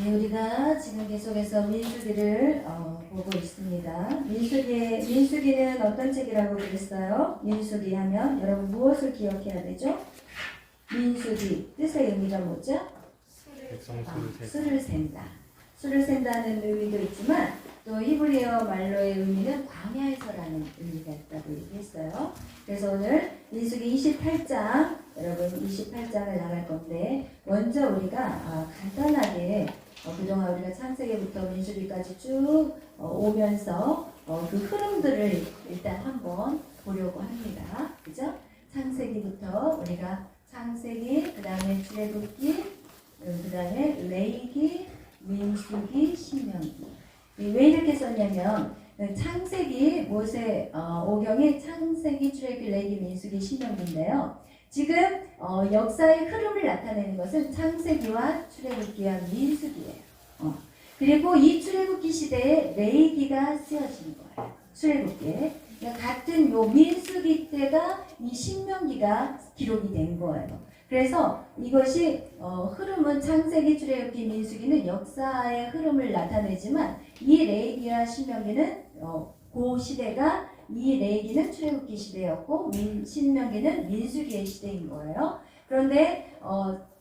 네, 우리가 지금 계속해서 민수기를 보고 있습니다. 민수기는 어떤 책이라고 그랬어요? 민수기 하면 여러분 무엇을 기억해야 되죠? 민수기 뜻의 의미가 뭐죠? 수를 센다. 수를 센다는 의미도 있지만 또 히브리어 말로의 의미는 광야에서라는 의미가 있다고 얘기했어요. 그래서 오늘 민수기 28장, 여러분 28장을 나갈 건데 먼저 우리가 간단하게 그동안 우리가 창세기부터 민수기까지 쭉 오면서 그 흐름들을 일단 한번 보려고 합니다. 그죠? 창세기부터 우리가 창세기, 그 다음에 출애굽기, 그 다음에 레위기, 민수기, 신명기. 왜 이렇게 썼냐면 창세기, 모세 오경이 창세기, 출애굽기, 레위기, 민수기, 신명기인데요. 지금 역사의 흐름을 나타내는 것은 창세기와 출애굽기와 민수기예요. 그리고 이 출애굽기 시대에 레위기가 쓰여진 거예요. 출애굽기에. 그러니까 같은 요 민수기 때가 이 신명기가 기록이 된 거예요. 그래서 이것이 흐름은 창세기, 출애굽기, 민수기는 역사의 흐름을 나타내지만 이 레위기와 신명기는 그 시대가 이 레위기는 출애굽기 시대였고 신명기는 민수기의 시대인 거예요. 그런데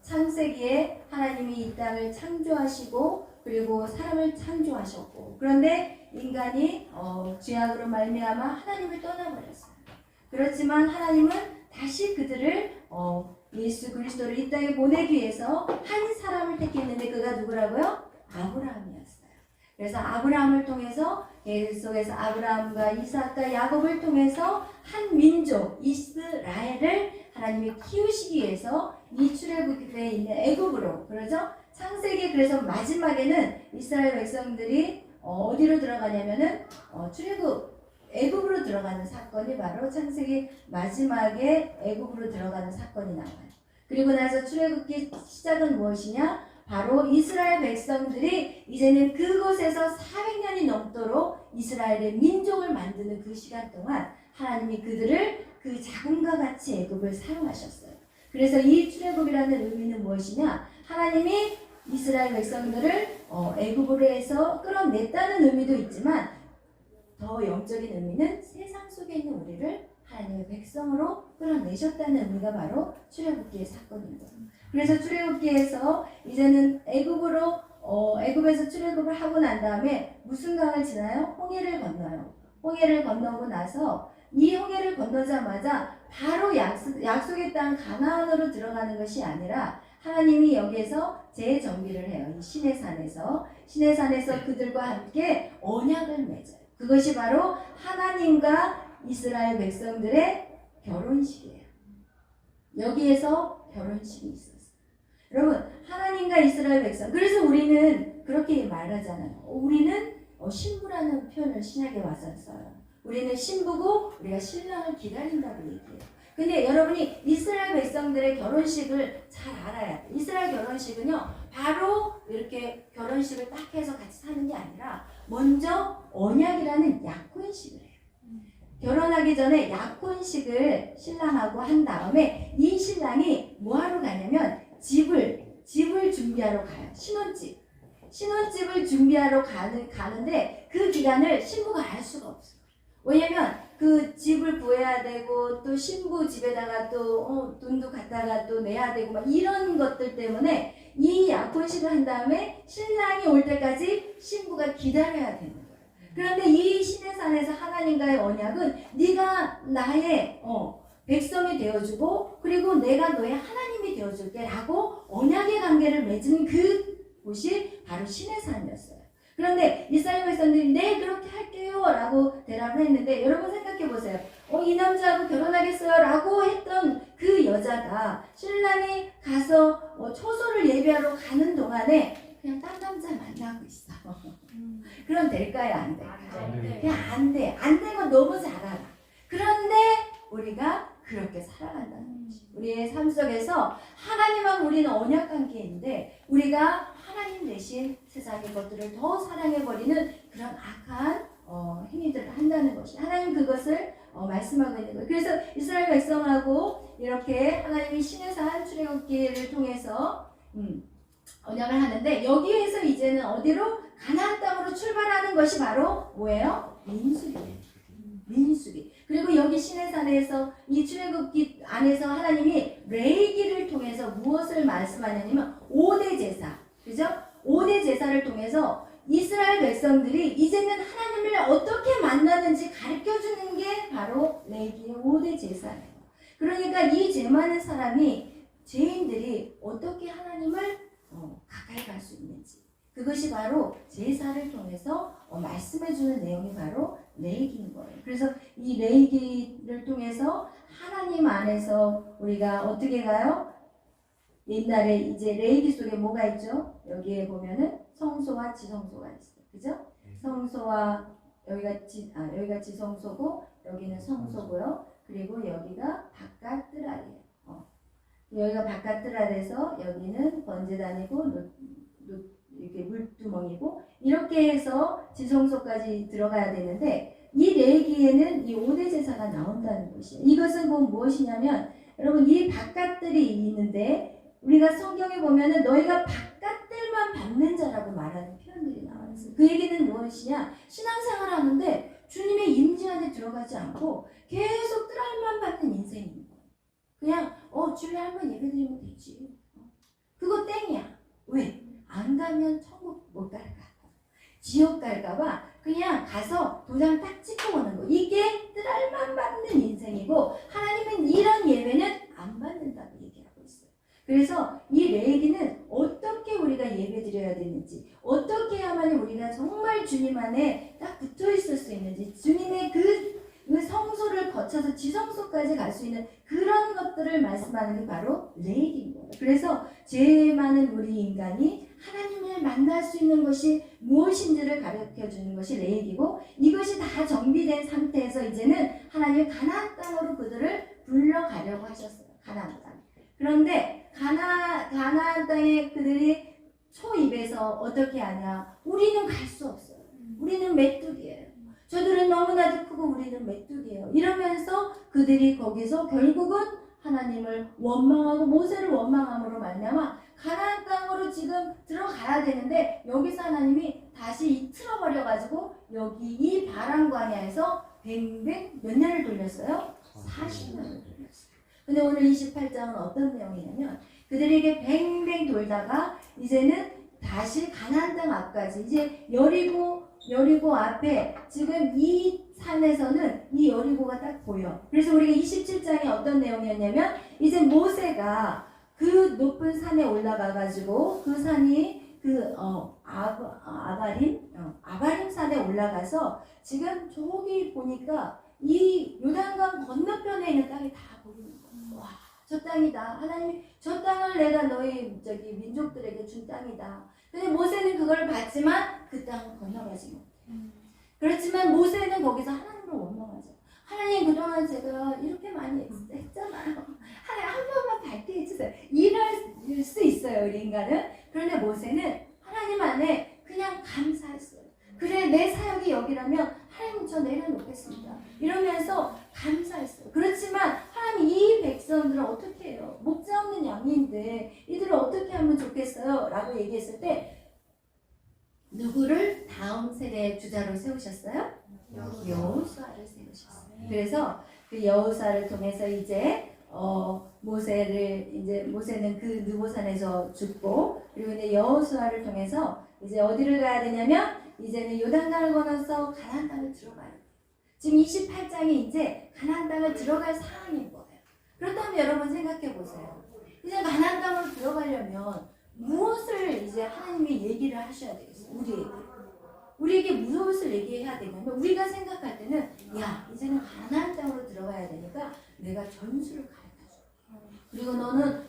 창세기에 하나님이 이 땅을 창조하시고 그리고 사람을 창조하셨고 그런데 인간이 죄악으로 말미암아 하나님을 떠나버렸어요. 그렇지만 하나님은 다시 그들을 예수 그리스도를 이 땅에 보내기 위해서 한 사람을 택했는데 그가 누구라고요? 아브라함이었어요. 그래서 아브라함을 통해서 계속해서 아브라함과 이삭과 야곱을 통해서 한 민족 이스라엘을 하나님이 키우시기 위해서 이 출애굽기에 있는 애굽으로 그러죠? 창세기 그래서 마지막에는 이스라엘 백성들이 어디로 들어가냐면은 애굽으로 들어가는 사건이 바로 창세기 마지막에 애굽으로 들어가는 사건이 나와요. 그리고 나서 출애굽기 시작은 무엇이냐? 바로 이스라엘 백성들이 이제는 그곳에서 400년이 넘도록 이스라엘의 민족을 만드는 그 시간 동안 하나님이 그들을 그 자금과 같이 애굽을 사용하셨어요. 그래서 이 출애굽이라는 의미는 무엇이냐? 하나님이 이스라엘 백성들을 애굽으로 해서 끌어냈다는 의미도 있지만 더 영적인 의미는 세상 속에 있는 우리를 하나님의 백성으로 끌어내셨다는 의미가 바로 출애굽기의 사건인 거예요. 그래서 출애굽기에서 이제는 애굽에서 출애굽을 하고 난 다음에 무슨 강을 지나요? 홍해를 건너요. 홍해를 건너고 나서 이 홍해를 건너자마자 바로 약속의 땅 가나안으로 들어가는 것이 아니라 하나님이 여기에서 재정비를 해요. 이 시내산에서 그들과 함께 언약을 맺어요. 그것이 바로 하나님과 이스라엘 백성들의 결혼식이에요. 여기에서 결혼식이 있었어요. 여러분, 하나님과 이스라엘 백성. 그래서 우리는 그렇게 말하잖아요. 우리는 신부라는 표현을 신약에 와서 써요. 우리는 신부고 우리가 신랑을 기다린다고 얘기해요. 근데 여러분이 이스라엘 백성들의 결혼식을 잘 알아야 돼요. 이스라엘 결혼식은요, 바로 이렇게 결혼식을 딱 해서 같이 사는 게 아니라 먼저 언약이라는 약혼식을 해요. 결혼하기 전에 약혼식을 신랑하고 한 다음에 이 신랑이 뭐하러 가냐면 집을 준비하러 가요. 신혼집을 준비하러 가는데 그 기간을 신부가 알 수가 없어요. 왜냐면 그 집을 구해야 되고 또 신부 집에다가 또 돈도 갖다가 또 내야 되고 막 이런 것들 때문에 이 약혼식을 한 다음에 신랑이 올 때까지 신부가 기다려야 되는 거예요. 그런데 이 시내산에서 하나님과의 언약은 네가 나의 백성이 되어주고 그리고 내가 너의 하나님이 되어줄게 라고 언약의 관계를 맺은 그 곳이 바로 시내산이었어요. 그런데 이스라엘 백성들이 네 그렇게 할게요 라고 대답을 했는데 여러분 생각해 보세요. 이 남자하고 결혼하겠어요 라고 했던 그 여자가 신랑이 가서 초소를 예배하러 가는 동안에 그냥 딴 남자 만나고 있어. 그럼 될까요? 안 될까요? 그냥 안 돼. 안 되면 너무 잘 알아. 그런데 우리가 그렇게 살아간다는 거지. 우리의 삶 속에서 하나님하고 우리는 언약 관계인데 우리가 하나님 대신 세상의 것들을 더 사랑해버리는 그런 악한 행위들을 한다는 것이 하나님 그것을 말씀하고 있는 거예요. 그래서 이스라엘 백성하고 이렇게 하나님이 시내산 출애굽기를 통해서 언약을 하는데 여기에서 이제는 어디로? 가나안 땅으로 출발하는 것이 바로 뭐예요? 민수기예요. 민수기. 그리고 여기 시내산에서 이 출애굽기 안에서 하나님이 레위기를 통해서 무엇을 말씀하냐면 5대 제사. 그죠? 5대 제사를 통해서 이스라엘 백성들이 이제는 하나님을 어떻게 만나는지 가르쳐주는 게 바로 레위기의 5대 제사예요. 그러니까 이 죄 많은 사람이 죄인들이 어떻게 하나님을 가까이 갈 수 있는지 그것이 바로 제사를 통해서 말씀해주는 내용이 바로 레위기인 거예요. 그래서 이 레위기를 통해서 하나님 안에서 우리가 어떻게 가요? 옛날에 이제 레위기 속에 뭐가 있죠? 여기에 보면은 성소와 지성소가 있어요. 그죠? 성소와 여기가 지성소고 여기는 성소고요. 그리고 여기가 바깥 뜰알이에요. 여기가 바깥 뜰알에서 여기는 번제단이고 이렇게 물두멍이고 이렇게 해서 지성소까지 들어가야 되는데 이 레위기에는 이 5대 제사가 나온다는 것이에요. 이것은 무엇이냐면 여러분 이 바깥들이 있는데 우리가 성경에 보면은 너희가 바깥들만 받는 자라고 말하는 표현들이 나와 있어요. 그 얘기는 무엇이냐? 신앙생활 하는데 주님의 임재 안에 들어가지 않고 계속 뜰알만 받는 인생입니다. 그냥 주일에 한번 예배드리면 되지. 그거 땡이야. 왜? 안 가면 천국 못 갈까? 지옥 갈까봐 그냥 가서 도장 딱 찍고 오는 거. 이게 뜰알만 받는 인생이고 하나님은 이런 예배는 안 받는다고 얘기하고 있어요. 그래서 이 레위기는 어떻게 우리가 예배드려야 되는지 어떻게 해야만 우리가 정말 주님 안에 딱 붙어 있을 수 있는지 주님의 그 성소를 거쳐서 지성소까지 갈 수 있는 그런 것들을 말씀하는 게 바로 레위기인 거예요. 그래서 죄 많은 우리 인간이 하나님을 만날 수 있는 것이 무엇인지를 가르쳐 주는 것이 레위기고 이것이 다 정비된 상태에서 이제는 하나님 가나안 땅으로 그들을 불러가려고 하셨어요. 가나안 땅. 그런데 가나안 땅에 그들이 초입에서 어떻게 하냐? 우리는 갈 수 없어요. 우리는 메뚜기예요. 저들은 너무나도 크고 우리는 메뚜기예요. 이러면서 그들이 거기서 결국은 하나님을 원망하고 모세를 원망함으로 말미암아 가나안 땅으로 지금 들어가야 되는데 여기서 하나님이 다시 틀어버려 가지고 여기 이 바람 광야에서 뱅뱅 몇 년을 돌렸어요? 40년을 돌렸어요. 근데 오늘 28장은 어떤 내용이냐면 그들에게 뱅뱅 돌다가 이제는 다시 가나안 땅 앞까지 이제 여리고 앞에 지금 이 산에서는 이 여리고가 딱 보여. 그래서 우리가 27장에 어떤 내용이었냐면 이제 모세가 그 높은 산에 올라가 가지고 그 산이 아바림 산에 올라가서 지금 저기 보니까 이 요단강 건너편에 있는 땅이 다 보이는 거야. 와, 저 땅이다. 하나님, 저 땅을 내가 너희 민족들에게 준 땅이다. 근데 모세는 그걸 봤지만 그 땅을 건너가지 못해. 그렇지만 모세는 거기서 하나님을 원망하죠. 하나님 그동안 제가 이렇게 많이 했잖아요. 하나님 한 번만 밟게 해주세요. 이럴 수 있어요, 우리 인간은. 그런데 모세는 하나님 안에 그냥 감사했어요. 그래, 내 사역이 여기라면 하나님 저 내려놓겠습니다. 이러면서 감사했어요. 그렇지만 하나님 이 백성들은 어떻게 해요? 목자 없는 양인데 이들을 어떻게 하면 좋겠어요? 라고 얘기했을 때 누구를 다음 세대의 주자로 세우셨어요? 여호수아를 세우셨어요. 그래서 그 여호수아를 통해서 이제 모세는 그 느보산에서 죽고 그리고 이제 여호수아를 통해서 이제 어디를 가야 되냐면 이제는 요단강을 건너서 가나안 땅을 들어가요. 지금 28장이 이제 가나안 땅을 들어갈 상황인 거예요. 그렇다면 여러분 생각해 보세요. 이제 가나안 땅으로 들어가려면 무엇을 이제 하나님이 얘기를 하셔야 되겠어요? 우리에게 무엇을 얘기해야 되냐면 우리가 생각할 때는 야 이제는 가나안 땅으로 들어가야 되니까 내가 전술을 가르쳐줄게. 그리고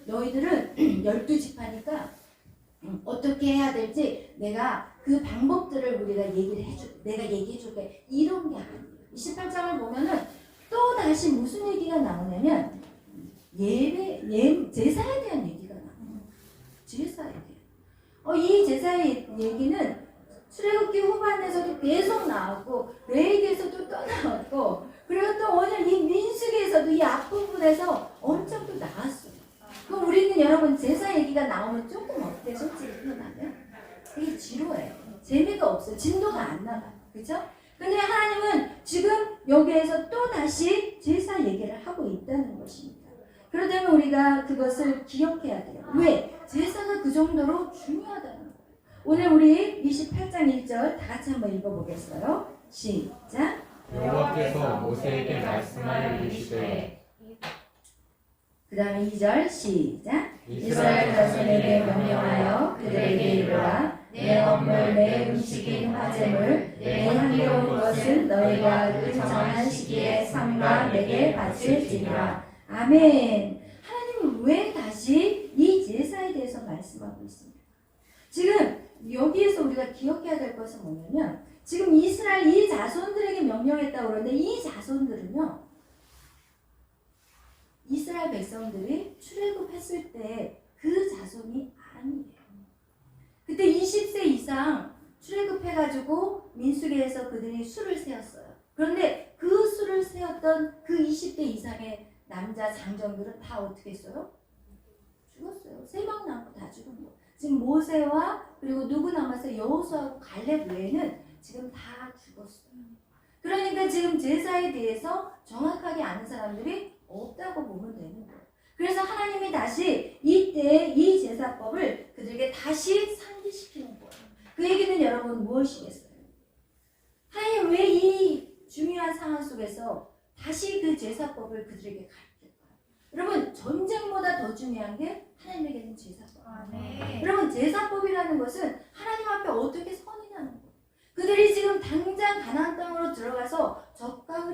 너희들은 12지파니까 어떻게 해야 될지 내가 그 방법들을 내가 얘기해줄게. 이런 게 아니에요. 28장을 보면은 또 다시 무슨 얘기가 나오냐면 제사에 대한 얘기가 나와요. 제사에 대한. 이 제사의 얘기는 출애굽기 후반에서도 계속 나왔고 레위기에서도 또 나왔고 그리고 또 오늘 이 민수기에서도 이 앞부분에서 엄청 또 나왔어요. 그럼 우리는 여러분 제사 얘기가 나오면 조금 어때? 때 솔직히 표현하면 되게 지루해요. 재미가 없어요. 진도가 안 나가요. 그죠? 근데 하나님은 지금 여기에서 또 다시 제사 얘기를 하고 있다는 것입니다. 그렇다면 우리가 그것을 기억해야 돼요. 왜? 제사가 그 정도로 중요하다는 거예요. 오늘 우리 28장 1절 다 같이 한번 읽어보겠어요. 시작. 여호와께서 모세에게 말씀하여 이르시되 그 다음에 2절 시작. 이스라엘 자손에게 명령하여 그들에게 이르라. 내 헌물 내 음식인 화제물 내 향기로운 것은 너희가 그 정한 시기에 삼가 내게 바칠지니라. 아멘. 하나님은 왜 다시 이 제사에 대해서 말씀하고 있습니까? 지금 여기에서 우리가 기억해야 될 것은 뭐냐면 지금 이스라엘 이 자손들에게 명령했다고 그러는데 이 자손들은요 이스라엘 백성들이 출애굽했을 때 그 자손이 아니에요. 그때 20세 이상 출애굽해가지고 민수기에서 그들이 수를 세웠어요. 그런데 그 수를 세웠던 그 20대 이상의 남자 장정들은 다 어떻게 했어요? 죽었어요. 3명 남고 다 죽은 거예요. 지금 모세와 그리고 누구 남아서 여호수아하고 갈렙 외에는 지금 다 죽었어요. 그러니까 지금 제사에 대해서 정확하게 아는 사람들이 없다고 보면 되는 거예요. 그래서 하나님이 다시 이때 이 제사법을 그들에게 다시 상기시키는 거예요. 그 얘기는 여러분 무엇이겠어요? 하나님 왜 이 중요한 상황 속에서 다시 그 제사법을 그들에게 가르칠까요? 여러분 전쟁보다 더 중요한 게 하나님에게는 제사법. 여러분 제사법이라는 것은 하나님 앞에 어떻게 선이냐는 거예요. 그들이 지금 당장 가나안 땅으로 들어가서 젖과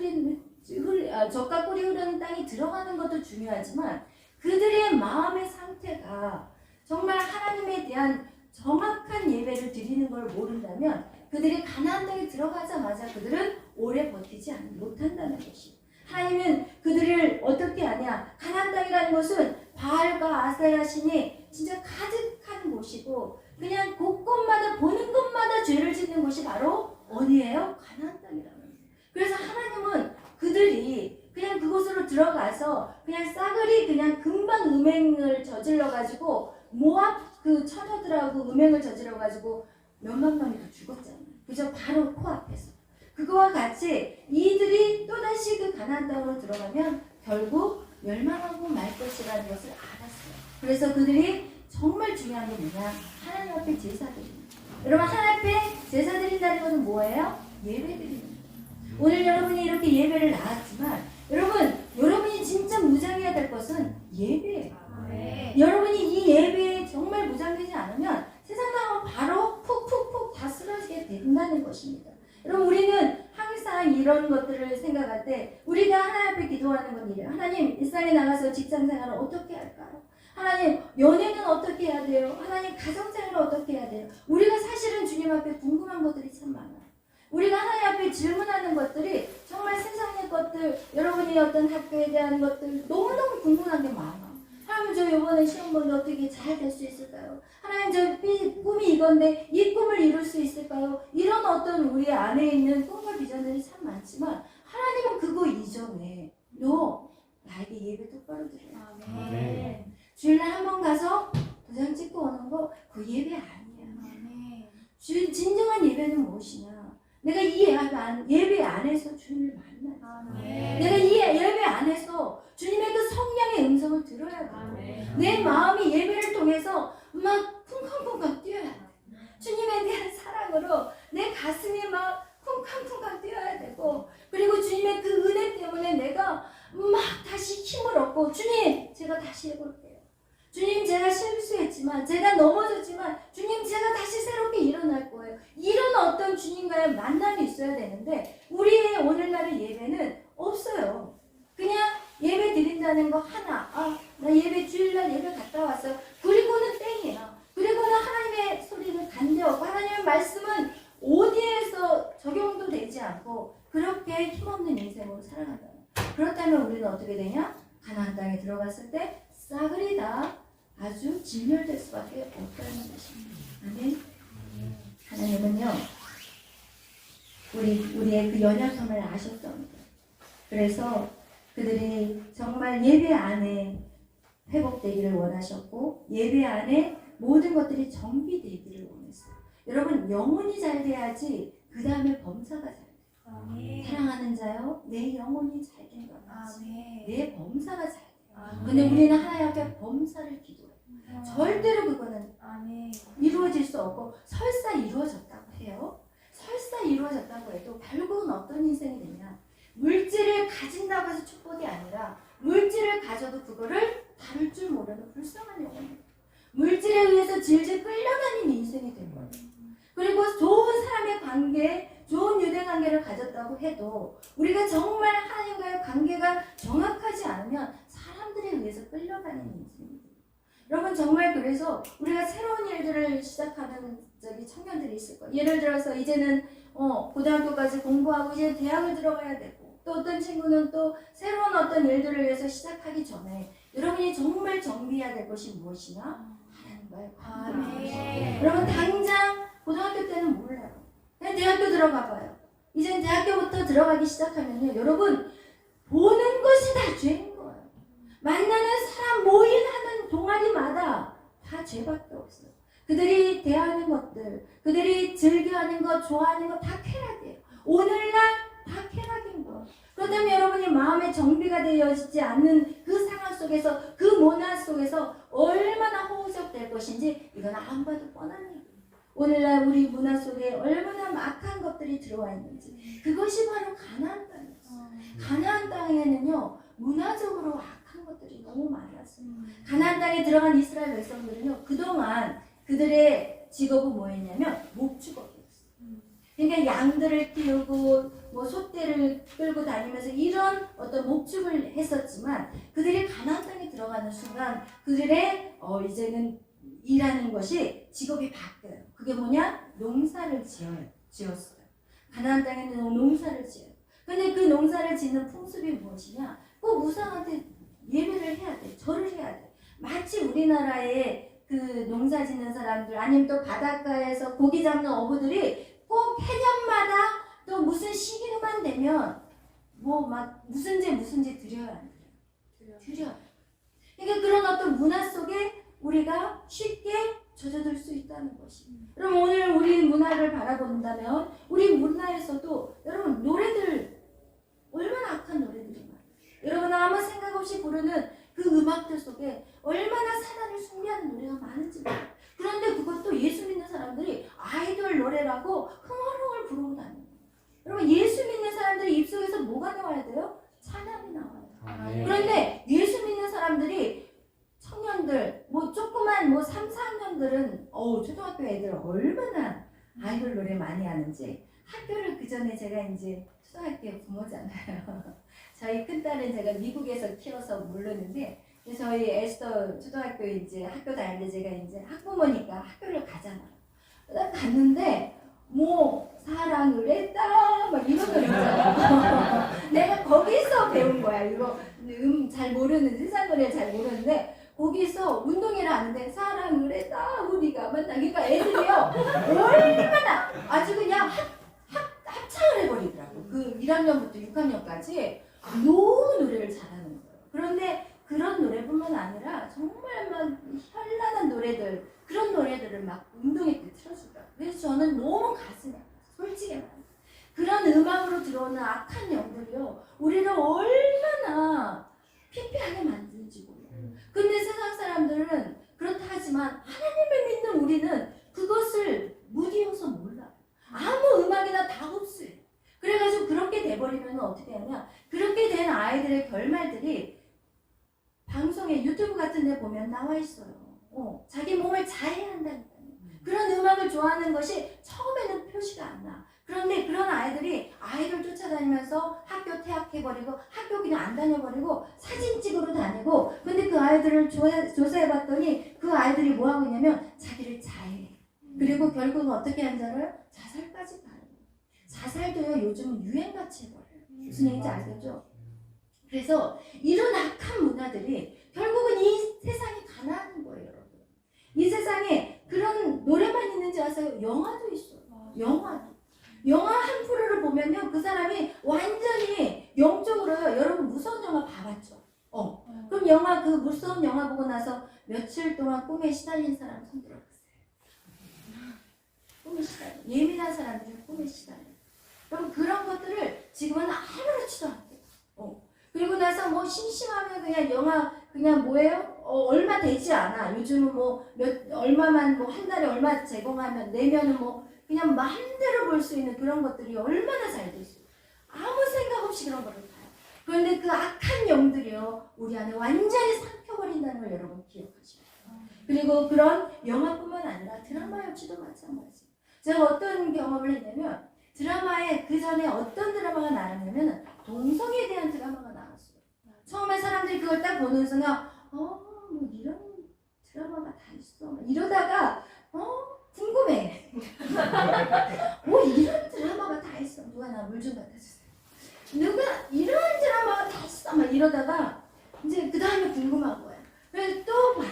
꿀이 흐르는 땅이 들어가는 것도 중요하지만 그들의 마음의 상태가 정말 하나님에 대한 정확한 예배를 드리는 걸 모른다면 그들이 가나안 땅에 들어가자마자 그들은 오래 버티지 못한다는 것이에요. 하나님은 그들을 어떻게 하냐? 가나안 땅이라는 것은 바알과 아세라 신이 진짜 가득한 곳이고 그냥 곳곳마다 보는 곳마다 죄를 짓는 곳이 바로 어디예요? 가나안 땅이라는 거예요. 그래서 하나님은 그들이 그냥 그곳으로 들어가서 그냥 싸그리 그냥 금방 음행을 저질러 가지고 모압 그 처녀들하고 음행을 저질러 가지고 몇만 명이 더 죽었잖아요. 그저 바로 코앞에서. 그거와 같이 이들이 또다시 그 가나안 땅으로 들어가면 결국 멸망하고 말 것이라는 것을 알았어요. 그래서 그들이 정말 중요한 게 뭐냐? 하나님 앞에 제사 드리는 거예요. 여러분 하나님 앞에 제사 드린다는 것은 뭐예요? 예배 드리는 거예요. 오늘 여러분이 이렇게 예배를 나왔지만 여러분이 진짜 무장해야 될 것은 예배예요. 여러분이 이 예배에 정말 무장되지 않으면 세상 나가면 바로 푹푹푹 다 쓰러지게 된다는 것입니다. 여러분 우리는 항상 이런 것들을 생각할 때 우리가 하나님 앞에 기도하는 건 이래요. 하나님 일상에 나가서 직장생활을 어떻게 할까요? 하나님 연애는 어떻게 해야 돼요? 하나님 가정생활을 어떻게 해야 돼요? 우리가 사실은 주님 앞에 궁금한 것들이 참 많아요. 우리가 하나님 앞에 질문하는 것들이 정말 세상의 것들, 여러분이 어떤 학교에 대한 것들 너무너무 궁금한 게 많아. 하나님 저 이번에 시험 보는데 어떻게 잘 될 수 있을까요? 하나님 저 꿈이 이건데 이 꿈을 이룰 수 있을까요? 이런 어떤 우리 안에 있는 꿈과 비전들이 참 많지만 하나님은 그거 이전에 너 나에게 예배 똑바로 드려야 돼. 주일날 한번 가서 도장 찍고 오는 거 그 예배 아니야. 진정한 예배는 무엇이냐? 내가 이 예배 안에서 주님을 만나야 돼. 내가 이 예배 안에서 주님의 그 성령의 음성을 들어야 돼. 내 마음이 예배를 통해서 막 쿵쾅쿵쾅 뛰어야 돼. 주님에 대한 사랑으로 내 가슴이 막 쿵쾅쿵쾅 뛰어야 되고 그리고 주님의 그 은혜 때문에 내가 막 다시 힘을 얻고 주님 제가 다시 해볼게요. 주님 제가 실수했지만 제가 넘어졌지만 주님 제가 다시 새롭게 일어날 거예요. 이런 어떤 주님과의 만남이 있어야 되는데 우리의 오늘날의 예배는 없어요. 그냥 예배 드린다는 거 하나 나 예배 주일날 예배 갔다 왔어요. 그리고는 땡이에요. 그리고는 하나님의 소리를 간대하고 하나님의 말씀은 어디에서 적용도 되지 않고 그렇게 힘없는 인생으로 살아간다. 그렇다면 우리는 어떻게 되냐? 가나안 땅에 들어갔을 때 싸그리 다 아주 진멸될 수밖에 없다는 것입니다. 아멘. 하나님은요 우리의 그 연약함을 아셨답니다. 그래서 그들이 정말 예배 안에 회복되기를 원하셨고 예배 안에 모든 것들이 정비되기를 원했어요. 여러분 영혼이 잘 돼야지 그 다음에 범사가 잘 돼요. 아멘. 사랑하는 자요, 내 영혼이 잘 된다고 하지. 아멘. 내 범사가 잘 돼요. 아멘. 근데 우리는 하나님 앞에 범사를 기도해요. 아. 절대로 그거는 아멘. 이루어질 수 없고 설사 이루어졌다고 해요. 설사 이루어졌다고 해도 결국은 어떤 인생이 되냐. 물질을 가진다고 해서 축복이 아니라 물질을 가져도 그거를 다룰 줄 모르는 불쌍한 영혼이에요. 물질에 의해서 질질 끌려다니는 인생이 된 거예요. 그리고 좋은 사람의 관계, 좋은 유대 관계를 가졌다고 해도 우리가 정말 하나님과의 관계가 정확하지 않으면 사람들에 의해서 끌려가는 인생입니다. 여러분 정말 그래서 우리가 새로운 일들을 시작하는 청년들이 있을 거예요. 예를 들어서 이제는 고등학교까지 공부하고 이제 대학을 들어가야 되고 또 어떤 친구는 또 새로운 어떤 일들을 위해서 시작하기 전에 여러분이 정말 정비해야 될 것이 무엇이냐? 하나님과의 관계. 아멘. 여러분 당장 고등학교 때는 몰라요. 그냥 대학교 들어가 봐요. 이제 대학교부터 들어가기 시작하면요. 여러분 보는 것이 다 죄인 거예요. 만나는 사람 모임하는 동아리마다 다 죄밖에 없어요. 그들이 대하는 것들, 그들이 즐겨하는 것, 좋아하는 것 다 쾌락이에요. 오늘날 다 쾌락인 거예요. 그렇다면 여러분이 마음의 정비가 되어지지 않는 그 상황 속에서 그 문화 속에서 얼마나 허우적될 것인지 이건 안 봐도 뻔한 얘기예요. 오늘날 우리 문화 속에 얼마나 악한 것들이 들어와 있는지 그것이 바로 가나안 땅이었어요. 가나안 땅에는요 문화적으로 악한 것들이 너무 많았어요. 가나안 땅에 들어간 이스라엘 백성들은요 그동안 그들의 직업은 뭐였냐면 목축업이었어요. 그러니까 양들을 키우고 뭐 소떼를 끌고 다니면서 이런 어떤 목축을 했었지만 그들이 가나안 땅에 들어가는 순간 그들의 이제는 일하는 것이 직업이 바뀌어요. 그게 뭐냐? 농사를 지었어요. 가나안 땅에는 농사를 지어요. 근데 그 농사를 짓는 풍습이 무엇이냐? 꼭 우상한테 예배를 해야 돼. 절을 해야 돼. 마치 우리나라의 그 농사 짓는 사람들 아니면 또 바닷가에서 고기 잡는 어부들이 꼭 해년마다 또 무슨 시기만 되면 뭐 막 무슨 제 드려야 안 드려요? 드려요. 그러니까 그런 어떤 문화 속에 우리가 쉽게 젖어들 수 있다는 것이. 그럼 오늘 우리 문화를 바라본다면 우리 문화에서도 여러분 노래들 얼마나 악한 노래들이 많아요. 여러분 아무 생각 없이 부르는 그 음악들 속에 얼마나 사단을 숭배하는 노래가 많은지 몰라요. 그런데 그것도 예수 믿는 사람들이 아이돌 노래라고 흥얼흥얼 부르고 다니는 거예요. 여러분 예수 믿는 사람들이 입속에서 뭐가 나와야 돼요? 찬양이 나와요. 아멘. 그런데 예수 믿는 사람들이 청년들 뭐 조그만 뭐 3, 4학년들은 초등학교 애들 얼마나 아이돌 노래 많이 하는지 학교를 그 전에 제가 이제 초등학교 부모잖아요. 저희 큰딸은 제가 미국에서 키워서 모르는데 저희 에스더 초등학교 이제 학교 다닐 때 제가 이제 학부모니까 학교를 가잖아요. 갔는데 뭐 사랑을 했다 막 이런 거 있잖아요. 내가 거기서 배운 거야. 이거 잘 모르는 세상 노래 잘 모르는데 거기서 운동회를 하는데 사랑을 했다 우리가 만나. 그러니까 애들이요 얼마나 아주 그냥 합창을 해버리더라고. 그 1학년부터 6학년까지 너무 노래를 잘하는 거예요. 그런데 그런 노래뿐만 아니라 정말 막 현란한 노래들 그런 노래들을 막 운동회 때 틀어주더라고요. 그래서 저는 너무 가슴이 아파요. 솔직히 말해요. 그런 음악으로 들어오는 악한 영들이요 우리를 얼마나 피폐하게 만드는지 몰라요. 근데 세상 사람들은 그렇다 하지만 하나님을 믿는 우리는 그것을 무디어서 몰라요. 아무 음악이나 다 흡수해요. 그래가지고 그렇게 돼버리면 어떻게 하냐, 그렇게 된 아이들의 결말들이 방송에 유튜브 같은 데 보면 나와 있어요. 자기 몸을 자해야 한다니까요. 그런 음악을 좋아하는 것이 처음에는 표시가 안 나. 그런데 그런 아이들이 아이돌 쫓아다니면서 학교 퇴학해버리고 학교 그냥 안 다녀버리고 사진 찍으러 다니고, 근데 그 아이들을 조사해봤더니 그 아이들이 뭐하고 있냐면 자기를 자해해. 그리고 결국은 어떻게 하는 줄 알아요? 자살까지 가요. 자살도요 요즘은 유행같이 해버려요. 무슨 얘기인지 알겠죠? 그래서 이런 악한 문화들이 결국은 이 세상이 가난한 거예요, 여러분. 이 세상에 그런 노래만 있는지 아세요? 영화도 있어요. 영화 한 프로를 보면요, 그 사람이 완전히 영적으로요. 여러분 무서운 영화 봐봤죠? 그럼 영화 그 무서운 영화 보고 나서 며칠 동안 꿈에 시달린 사람 손 들어보세요. 꿈에 시달려. 예민한 사람들은 꿈에 시달려. 여러분 그런 것들을 지금은 아무렇지도 않고 그리고 나서 뭐 심심하면 그냥 영화 그냥 뭐예요? 얼마 되지 않아. 요즘은 뭐 얼마만 뭐 한 달에 얼마 제공하면 내면은 뭐 그냥 마음대로 볼 수 있는 그런 것들이 얼마나 잘 돼 있어요. 아무 생각 없이 그런 거를 봐요. 그런데 그 악한 영들이요 우리 안에 완전히 삼켜버린다는 걸 여러분 기억하셔야 돼요. 그리고 그런 영화뿐만 아니라 드라마 역시도 마찬가지예요. 제가 어떤 경험을 했냐면 드라마에 그 전에 어떤 드라마가 나왔냐면 동성애에 대한 드라마가 나왔어요. 처음에 사람들이 그걸 딱 보는 순간 뭐 이런 드라마가 다 있어 이러다가 궁금해. 뭐 이런 드라마가 다 있어. 누가 나 물 좀 갖다 주세요. 누가 이런 드라마가 다 있어 막 이러다가 이제 그 다음에 궁금한 거야. 그래서 또 봐.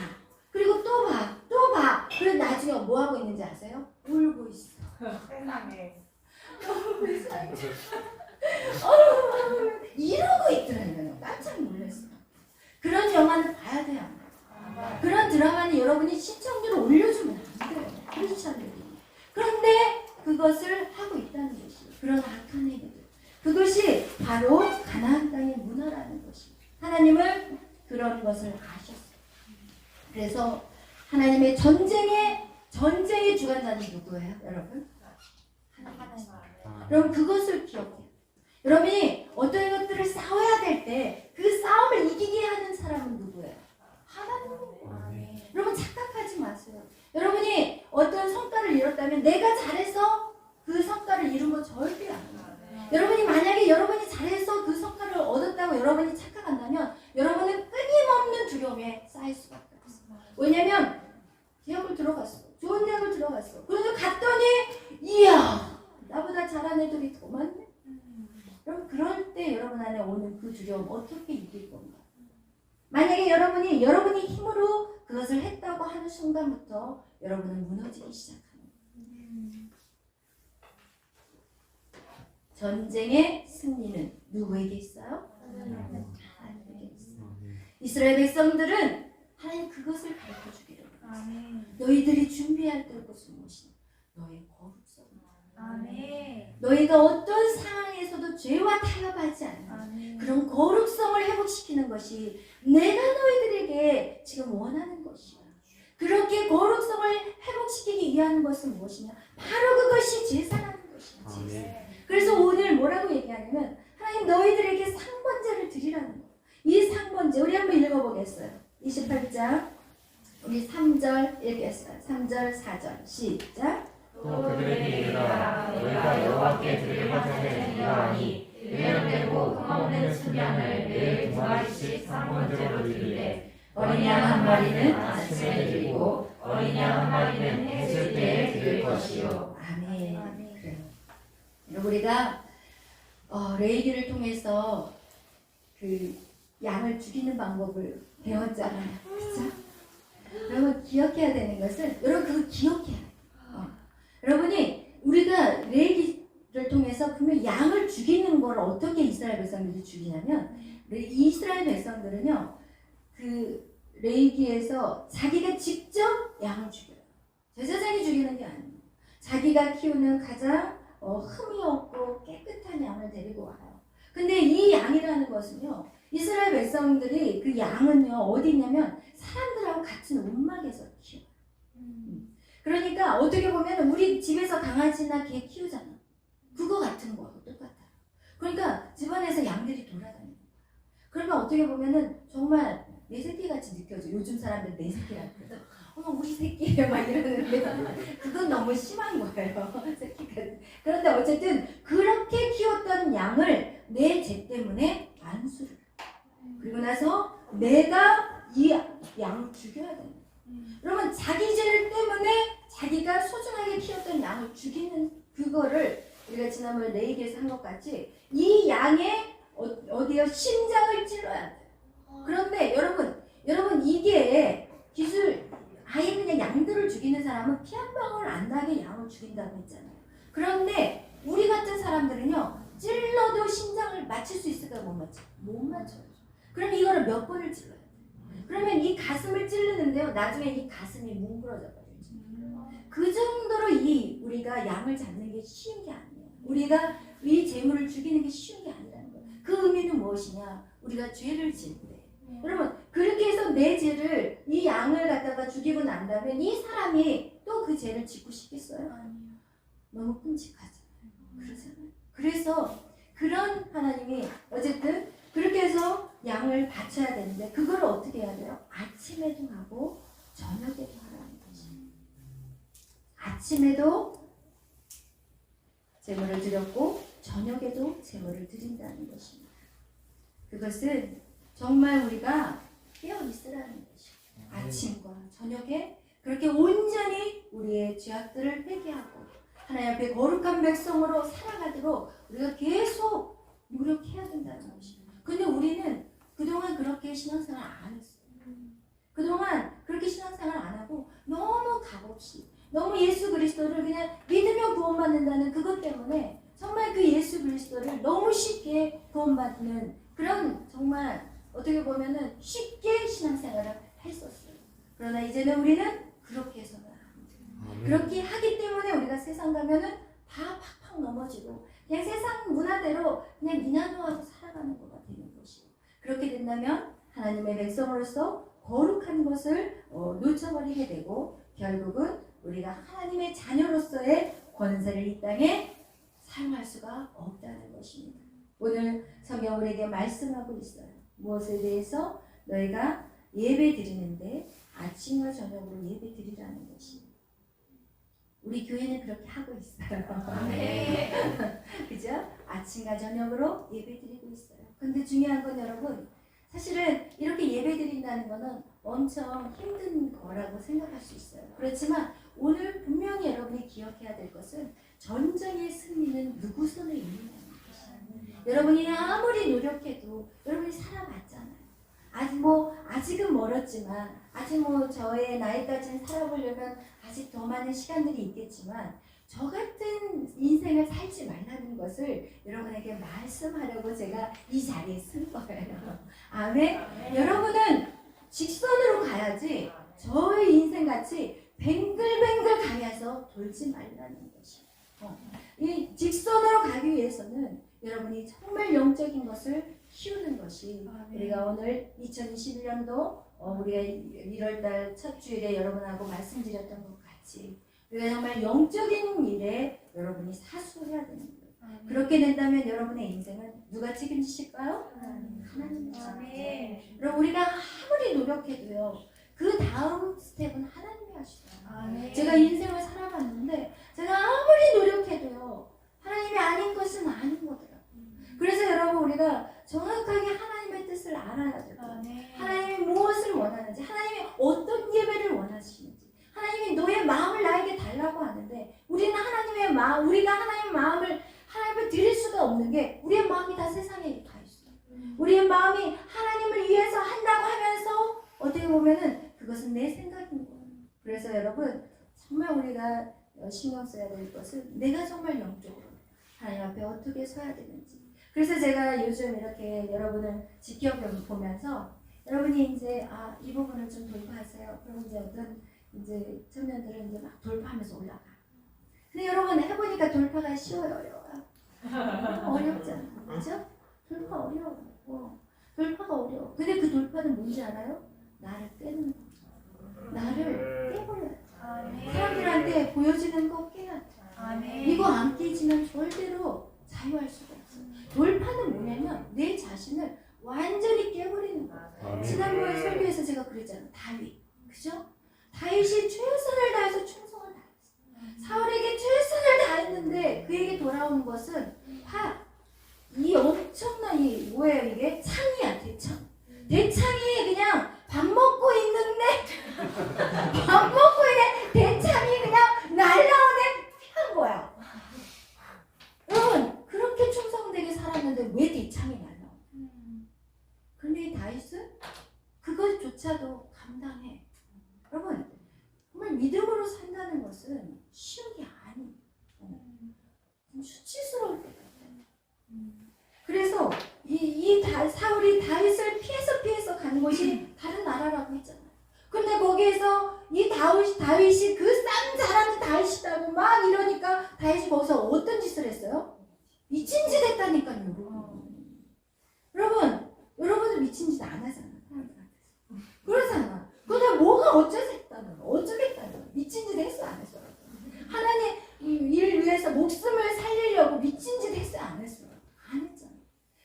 그리고 또 봐. 또 봐. 그래서 나중에 뭐 하고 있는지 아세요? 울고 있어. 세상에. 너무 불쌍해. 이러고 있더라고요. 깜짝 놀랐어. 그런 영화는 봐야 돼요. 그런 드라마는 여러분이 시청률을 올려주면 안 돼요. 크리스찬들이. 그런데 그것을 하고 있다는 것이 그런 악한 행위들. 그것이 바로 가나안 땅의 문화라는 것이. 하나님은 그런 것을 아셨어요. 그래서 하나님의 전쟁의 주관자는 누구예요, 여러분? 하나님. 여러분 그것을 기억해요. 여러분이 어떤 것들을 싸워야 될 때 그 싸움을 이기게 하는 사람은 누구예요? 하나님이에요. 여러분 착각하지 마세요. 여러분이 어떤 성과를 이뤘다면 내가 잘해서 그 성과를 이룬 건 절대 아니에요. 여러분이 만약에 여러분이 잘해서 그 성과를 얻었다고 여러분이 착각한다면 여러분은 끊임없는 두려움에 쌓일 수밖에 없어요. 왜냐면 대학을 들어갔어. 좋은 대학을 들어갔어. 그래서 갔더니 이야 나보다 잘한 애들이 더 많네. 그럼 그럴 때 여러분 안에 오는 그 두려움 어떻게 이길 건가? 만약에 여러분이 힘으로 그것을 했다고 하는 순간부터 여러분은 무너지기 시작합니다. 전쟁의 승리는 누구에게 있어요? 하나님에게 있어요. 이스라엘 백성들은 하나님 그것을 가르쳐 주기를 원했어요. 너희들이 준비할 것은 무엇이냐? 너의 거룩성. 너희가 어떤 상황에서도 죄와 타협하지 않는 그런 거룩성을 회복시키는 것이 내가 너희들에게 지금 원하는 것이야. 그렇게 거룩성을 회복시키기 위한 것은 무엇이냐? 바로 그것이 제사라는 것이야. 그래서 오늘 뭐라고 얘기하냐면 하나님 너희들에게 상번제를 드리라는 거예요. 이 상번제 우리 한번 읽어보겠어요. 28장 우리 3절 읽겠어요. 3절 4절 시작. 또 그들에게 이르라 너희가 여호와께 드릴 번제를 드리라니 1년 되고 흠없는 순양을 매일 2마리씩 상번제로 드리되 어린 양 한 마리는 아침에 드리고 어린 양 한 마리는 해질 때에 드릴 것이요. 아멘. 그래요. 우리가 레이기를 통해서 그 양을 죽이는 방법을 배웠잖아요. 그렇죠? 여러분 기억해야 되는 것은 여러분 그거 기억해야 돼요. 여러분이 우리가 레이기를 통해서 분명 양을 죽이는 걸 어떻게 이스라엘 백성들이 죽이냐면 이스라엘 백성들은요 그 레이기에서 자기가 직접 양을 죽여요. 제사장이 죽이는 게 아니에요. 자기가 키우는 가장 흠이 없고 깨끗한 양을 데리고 와요. 근데 이 양이라는 것은요 이스라엘 백성들이 그 양은요 어디 있냐면 사람들하고 같은 움막에서 키워요. 그러니까 어떻게 보면 우리 집에서 강아지나 개 키우잖아. 그거 같은 거하고 똑같아요. 그러니까 집안에서 양들이 돌아다니는 거야. 그러면 어떻게 보면은 정말 내 새끼같이 느껴져. 요즘 사람들 내 새끼라고 그래서 우리 새끼예요 막 이러는데 그건 너무 심한 거예요. 새끼가. 그런데 어쨌든 그렇게 키웠던 양을 내 죄 때문에 안수를 그리고 나서 내가 이 양을 죽여야 된다. 그러면 자기 죄 때문에 자기가 소중하게 키웠던 양을 죽이는 그거를 우리가 지난번에 레이기에서 한 것 같이 이 양의 어디요? 심장을 찔러야 돼요. 그런데 여러분 이게 기술 아예 그냥 양들을 죽이는 사람은 피 한 방울 안 나게 양을 죽인다고 했잖아요. 그런데 우리 같은 사람들은요 찔러도 심장을 맞출 수 있을까요? 못 맞춰요. 그럼 이거를 몇 번을 찔러야 돼요? 그러면 이 가슴을 찌르는데요. 나중에 이 가슴이 뭉그러져 버리죠. 그 정도로 우리가 양을 잡는 게 쉬운 게 아니에요. 우리가 이 재물을 죽이는 게 쉬운 게 아니라는 거예요. 그 의미는 무엇이냐? 우리가 죄를 지을 때. 여러분 그렇게 해서 내 죄를 이 양을 갖다가 죽이고 난 다음에 이 사람이 또 그 죄를 짓고 싶겠어요? 너무 끔찍하잖아요. 그러잖아요. 그래서 그런 하나님이 어쨌든 그렇게 해서 양을 바쳐야 되는데 그걸 어떻게 해야 돼요? 아침에도 하고 저녁에도 하라는 거죠. 아침에도 제물을 드렸고 저녁에도 제물을 드린다는 것입니다. 그것은 정말 우리가 깨어 있으라는 것이죠. 아침과 저녁에 그렇게 온전히 우리의 죄악들을 회개하고 하나님 앞에 거룩한 백성으로 살아가도록 우리가 계속 노력해야 된다는 것입니다. 근데 우리는 그동안 그렇게 신앙생활 안 했어요. 그동안 그렇게 신앙생활 안 하고 너무 값없이 너무 예수 그리스도를 그냥 믿으면 구원받는다는 그것 때문에 정말 그 예수 그리스도를 너무 쉽게 구원받는 그런 정말 어떻게 보면은 쉽게 신앙생활을 했었어요. 그러나 이제는 우리는 그렇게 해서는 안 돼요. 그렇게 하기 때문에 우리가 세상 가면은 다 팍팍 넘어지고 그냥 세상 문화대로 그냥 니나노하고 살아가는 거가 되는 것이에요. 그렇게 된다면 하나님의 백성으로서 거룩한 것을 놓쳐버리게 되고 결국은 우리가 하나님의 자녀로서의 권세를 이 땅에 사용할 수가 없다는 것입니다. 오늘 성경 우리에게 말씀하고 있어요. 무엇에 대해서? 너희가 예배 드리는데 아침과 저녁으로 예배 드리라는 것입니다. 우리 교회는 그렇게 하고 있어요. 그죠? 아침과 저녁으로 예배 드리고 있어요. 근데 중요한 건 여러분 사실은 이렇게 예배 드린다는 거는 엄청 힘든 거라고 생각할 수 있어요. 그렇지만 오늘 분명히 여러분이 기억해야 될 것은 전쟁의 승리는 누구 손에 있느냐는 것이에요. 여러분이 아무리 노력해도 여러분이 살아봤잖아요. 아직은 멀었지만 아직 저의 나이까지는 살아보려면 아직 더 많은 시간들이 있겠지만 저 같은 인생을 살지 말라는 것을 여러분에게 말씀하려고 제가 이 자리에 쓴 거예요. 아멘. 여러분은 직선으로 가야지 저의 인생같이 뱅글뱅글 가면서 돌지 말라는 것이에요. 이 직선으로 가기 위해서는 여러분이 정말 영적인 것을 키우는 것이 우리가 오늘 2021년도 우리가 1월달 첫 주일에 여러분하고 말씀드렸던 것 같이 우리가 정말 영적인 일에 여러분이 사수해야 되는 거예요. 그렇게 된다면 여러분의 인생은 누가 책임지실까요? 하나님이 책임져요. 여러분 우리가 아무리 노력해도요. 그 다음 스텝은 하나님이 하시잖아요. 제가 인생을 살아봤는데 제가 아무리 노력해도요. 하나님이 아닌 것은 아닌 거더라고요. 그래서 여러분 우리가 정확하게 하나님의 뜻을 알아야 돼요. 하나님이 무엇을 원하는지 하나님이 어떤 예배를 원하시는지 하나님이 너의 마음을 나에게 달라고 하는데 우리가 하나님의 마음을 하나님을 드릴 수가 없는 게 우리의 마음이 다 세상에 가 있어요. 우리의 마음이 하나님을 위해서 한다고 하면서 어떻게 보면은 그것은 내 생각인 거예요. 그래서 여러분 정말 우리가 신경 써야 될 것은 내가 정말 영적으로 하나님 앞에 어떻게 서야 되는지. 그래서 제가 요즘 이렇게 여러분을 지켜보면서 여러분이 이제 이 부분을 좀 돌파하세요. 그럼 이제 어떤 이제 청년들은 이제 막 돌파하면서 올라가. 근데 여러분 해보니까 돌파가 쉬워요, 어려워요? 어렵잖아, 그렇죠? 돌파 어려워. 돌파가 어려워. 근데 그 돌파는 뭔지 알아요? 나를 깨는 거. 나를 깨버려야 돼. 사람들한테 보여지는 거 깨야 돼. 이거 안 깨지면 절대로 자유할 수가 없어. 돌파는 뭐냐면 내 자신을 완전히 깨버리는 거야. 지난번에 설교에서 제가 그랬잖아요. 다윗, 그죠? 다윗이 최선을 다해서 충성을 다했어. 사울에게 최선을 다했는데 그에게 돌아오는 것은 이 엄청난 뭐예요 이게? 창이야, 대창. 대창이 그냥 밥 먹고 있는데 대창이 그냥 날라오는 피한 거야. 여러분 그렇게 충성되게 살았는데 왜 대창이 날라와? 근데 다윗은 그것조차도 감당해. 여러분 정말 믿음으로 산다는 것은 쉬운 게 아니에요. 수치스러울 때가 있어요. 그래서 사울이 다윗을 피해서 가는 곳이 다른 나라로 거기에서 이 다윗이 그 쌈 잘하는 다윗이라고 막 이러니까 다윗이 거기서 어떤 짓을 했어요? 미친 짓 했다니까요. 여러분은 미친 짓 안 하잖아. 그러잖아. 그런데 뭐가 어쩌겠다는 미친 짓 했어 안 했어? 하나님 일을 위해서 목숨을 살리려고 미친 짓 했어 안 했어? 안 했잖아.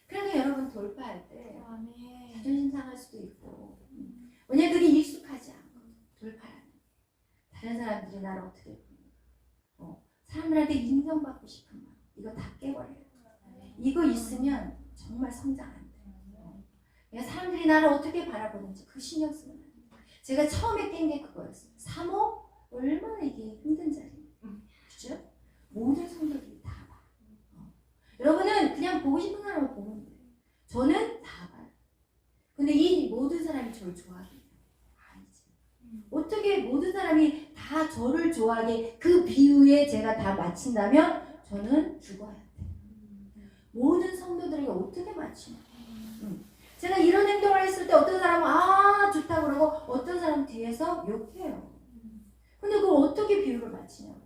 그러니까 여러분 돌파할 때 자존심 상할 수도 있고 왜냐면 그게 익숙하지 않고 돌파하는 다른 사람들이 나를 어떻게 사람들한테 인정받고 싶은 마음 이거 다 깨버려요. 이거 있으면 정말 성장 안 돼. 사람들이 나를 어떻게 바라보는지 그 신경 쓰면 안 돼. 제가 처음에 깬 게 그거였어요. 사모 얼마나 이게 힘든 자리예요. 그죠? 모든 성도들이 다 봐. 여러분은 그냥 보고 싶은 사람을 보면 돼요. 저는 다 봐요. 근데 이 모든 사람이 저를 좋아하겠냐? 아니지. 어떻게 모든 사람이 다 저를 좋아하게 그 비유에 제가 다 맞춘다면 저는 죽어야 돼. 모든 성도들에게 어떻게 맞추냐? 제가 이런 행동을 했을 때 어떤 사람은 아 좋다고 그러고 어떤 사람은 뒤에서 욕해요. 근데 그걸 어떻게 비유를 맞추냐고.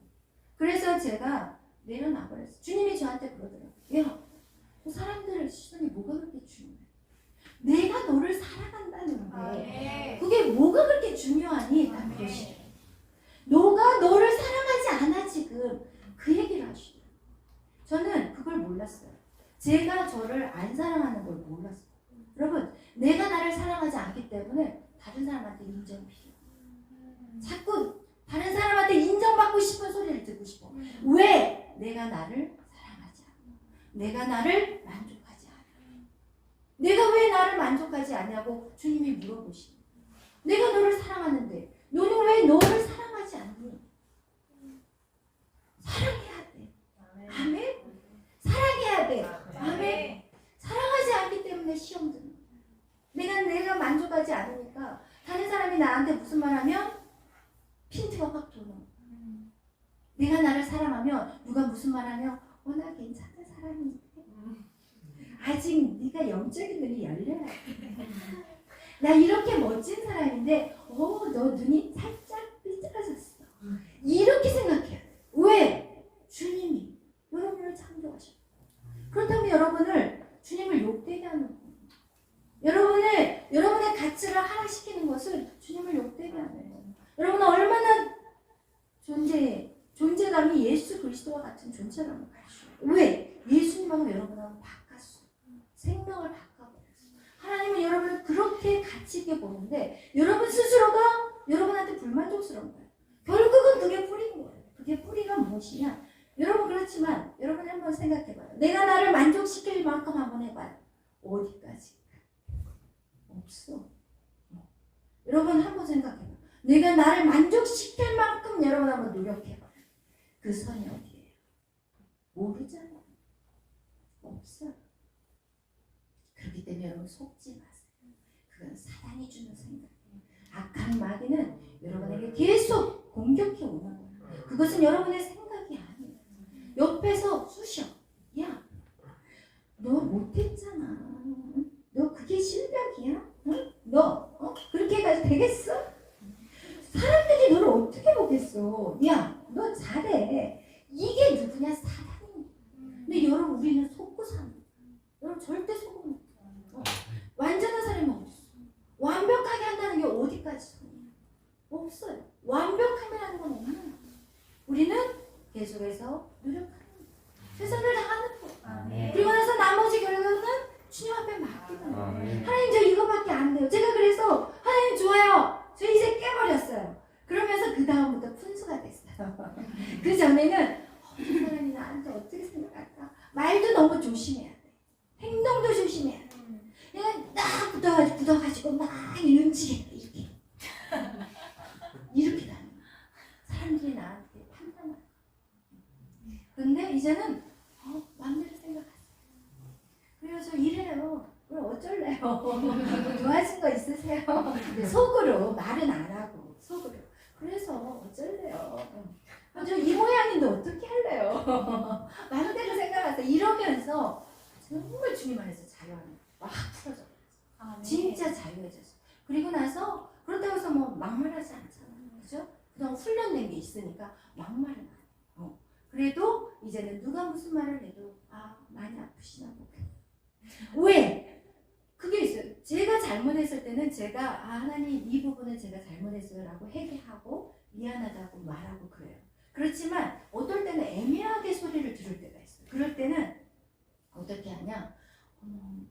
그래서 제가 내려놔 버렸어요. 주님이 저한테 그러더라고요. 야, 그 사람들의 시선이 뭐가 그렇게 중요해? 내가 너를 사랑한다는데 그게 뭐가 그렇게 중요하니? 난 그것이 너가 너를 사랑하지 않아 지금 그 얘기를 하시더라고요. 저는 그걸 몰랐어요. 제가 저를 안 사랑하는 걸 몰랐어요. 여러분, 내가 나를 사랑하지 않기 때문에 다른 사람한테 인정이 필요해요. 자꾸 다른 사람한테 인정받고 싶은 소리를 듣고 싶어. 왜? 내가 나를 사랑하지 않아. 내가 나를 만족하지 않아. 내가 왜 나를 만족하지 않냐고 주님이 물어보시는 거예요. 내가 너를 사랑하는데 너는 왜 너를 사랑하지 않니? 사랑해야 돼. 아멘? 사랑해야 돼. 아멘? 사랑하지 않기 때문에 시험 드는 거야. 내가 만족하지 않으니까 다른 사람이 나한테 무슨 말 하면 핀트가 확 도는 거야. 내가 나를 사랑하면 누가 무슨 말 하면 나 괜찮은 사람인데 아직 네가 영적인 눈이 열려야 돼. 나 이렇게 멋진 사람인데 너 눈이 살짝 삐뚤어졌어. 이렇게 생각해야 돼. 왜? 주님이 여러분을 창조하셨고 그렇다면 여러분을 주님을 욕되게 하는 거예요. 여러분의 가치를 하락시키는 것은 주님을 욕되게 하는 거예요. 여러분은 얼마나 존재감이 예수 그리스도와 같은 존재감을 가지고 왜? 예수님하고 여러분하고 바꿨어. 생명을 바꿔버렸어. 하나님은 여러분을 그렇게 가치 있게 보는데 여러분 스스로가 여러분한테 불만족스러운 거예요. 결국은 그게 뿌리인 거예요. 그게 뿌리가 무엇이냐? 여러분 그렇지만 여러분 한번 생각해봐요. 내가 나를 만족시킬 만큼 한번 해봐요. 어디까지? 없어. 여러분 한번 생각해봐요. 내가 나를 만족시킬 만큼 여러분 한번 노력해봐요. 그 선이 어디예요? 모르잖아. 없어. 그렇기 때문에 여러분 속지 마세요. 그건 사단이 주는 생각이에요. 악한 마귀는 여러분에게 계속 공격해 오는 거예요. 그것은 여러분의 생각이 아니에요. 옆에서 쑤셔. 야, 너 못했잖아. 너 그게 실력이야? 응? 그렇게 해가지고 되겠어? 사람들이 너를 어떻게 보겠어? 야, 너 잘해. 이게 누구냐? 사단이. 근데 여러분 우리는 속고 사는 거야. 여러분 절대 속으면 완전한 사람이 어딨어? 완벽하게 한다는 게 어디까지 손이야? 없어요. 완벽하게 하는 건 없는 거야. 우리는 계속해서 노력하는 거야. 최선을 다하는 거야. 그리고 나서 나머지 결과는 주님 앞에 맡기는 거야. 하나님 저 이거밖에 안 돼요. 제가 그래서 하나님 좋아요. 저 이제 깨버렸어요. 그러면서 그 다음부터 푼수가 됐어요. 그 전에는 이 사람이 나한테 어떻게 생각할까? 말도 너무 조심해야 돼. 행동도 조심해야 돼. 그냥 딱 굳어가지고 막 움직여 이렇게. 이렇게 다녀. 사람들이 나한테 판단하고. 근데 이제는 마음대로 생각하세요. 그래서 이래요. 그럼 어쩔래요? 좋아하신 거 있으세요? 속으로 말은 안 하고 속으로. 그래서 어쩔래요? 저 이 모양인데 어떻게 할래요? 마음대로 생각하세요. 이러면서 정말 주님 안에서 자유하는 막 풀어져. 진짜 자유해졌어. 그리고 나서 그렇다고 해서 뭐 막말하지 않잖아요. 그죠? 그냥 훈련된 게 있으니까 막말은 안 해요. 그래도 이제는 누가 무슨 말을 해도 많이 아프시나 보구나. 왜? 그게 있어요. 제가 잘못했을 때는 제가 하나님 이 부분은 제가 잘못했어요 라고 회개하고 미안하다고 말하고 그래요. 그렇지만 어떨 때는 애매하게 소리를 들을 때가 있어요. 그럴 때는 어떻게 하냐?